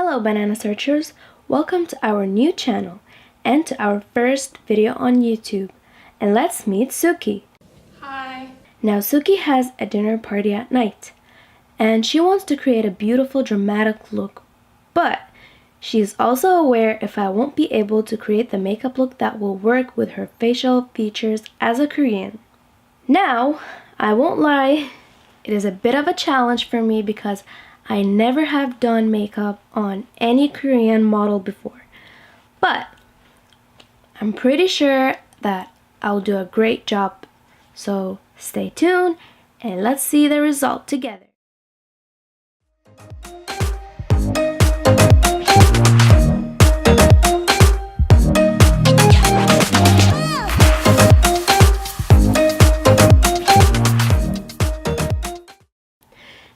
Hello banana searchers, welcome to our new channel and to our first video on YouTube. And let's meet Suki. Hi. Now Suki has a dinner party at night and she wants to create a beautiful dramatic look, but she's also aware if I won't be able to create the makeup look that will work with her facial features as a Korean. Now, I won't lie, it is a bit of a challenge for me because I never have done makeup on any Korean model before, but I'm pretty sure that I'll do a great job. So stay tuned and let's see the result together.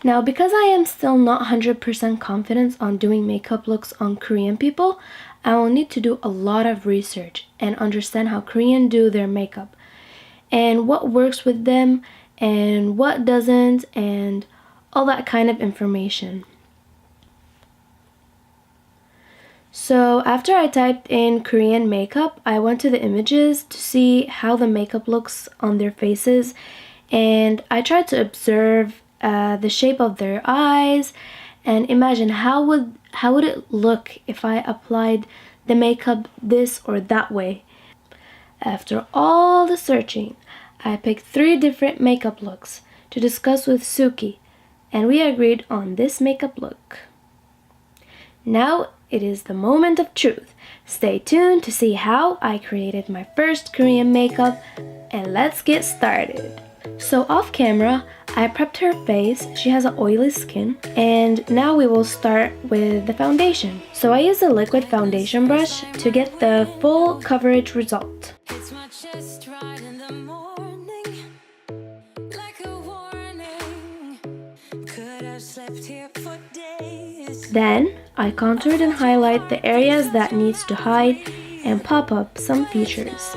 Now, because I am still not 100% confident on doing makeup looks on Korean people, I will need to do a lot of research and understand how Koreans do their makeup and what works with them and what doesn't and all that kind of information. So after I typed in Korean makeup, I went to the images to see how the makeup looks on their faces, and I tried to observe the shape of their eyes and imagine how would it look if I applied the makeup this or that way. After all the searching, I picked 3 different makeup looks to discuss with Suki, and we agreed on this makeup look. Now it is the moment of truth. Stay tuned to see how I created my first Korean makeup, and let's get started. So off camera, I prepped her face. She has an oily skin, and now we will start with the foundation. So I use a liquid foundation brush to get the full coverage result. Then I contoured and highlight the areas that needs to hide and pop up some features.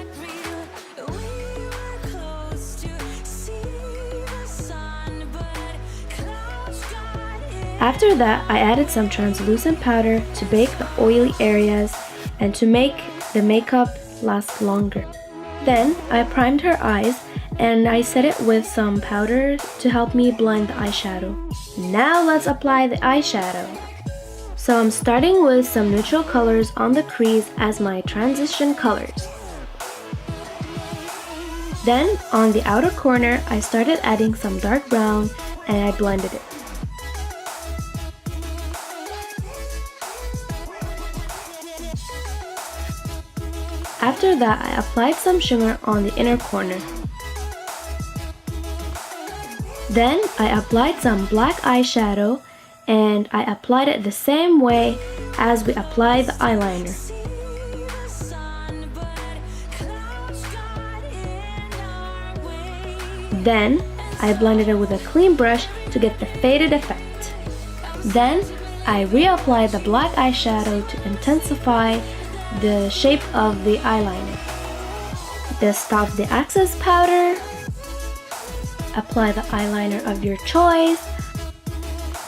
After that, I added some translucent powder to bake the oily areas and to make the makeup last longer. Then I primed her eyes and I set it with some powder to help me blend the eyeshadow. Now let's apply the eyeshadow. So I'm starting with some neutral colors on the crease as my transition colors. Then on the outer corner, I started adding some dark brown and I blended it. After that, I applied some shimmer on the inner corner. Then I applied some black eyeshadow and I applied it the same way as we applied the eyeliner. Then I blended it with a clean brush to get the faded effect. Then I reapplied the black eyeshadow to intensify the shape of the eyeliner. Dust off the excess powder. Apply the eyeliner of your choice.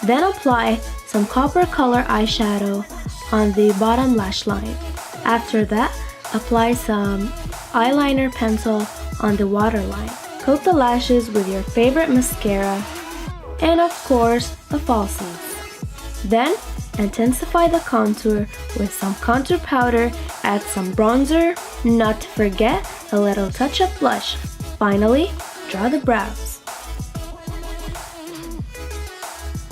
Then apply some copper color eyeshadow on the bottom lash line. After that, apply some eyeliner pencil on the waterline. Coat the lashes with your favorite mascara and of course the falsies. Then intensify the contour with some contour powder, add some bronzer, not to forget a little touch of blush. Finally, draw the brows.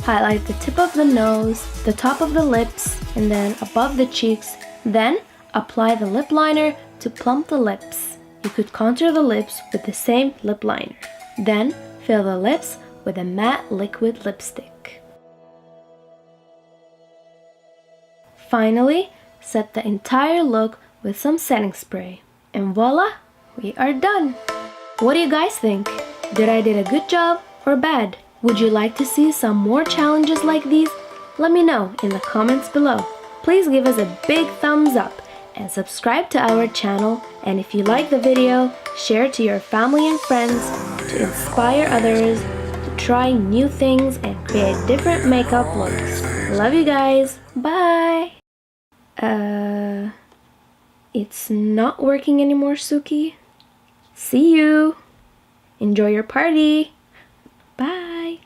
Highlight the tip of the nose, the top of the lips, and then above the cheeks. Then apply the lip liner to plump the lips. You could contour the lips with the same lip liner. Then fill the lips with a matte liquid lipstick. Finally, set the entire look with some setting spray. And voila, we are done! What do you guys think? Did I did a good job or bad? Would you like to see some more challenges like these? Let me know in the comments below. Please give us a big thumbs up and subscribe to our channel. And if you like the video, share it to your family and friends to inspire others to try new things and create different makeup looks. Love you guys. Bye. It's not working anymore, Suki. See you. Enjoy your party. Bye.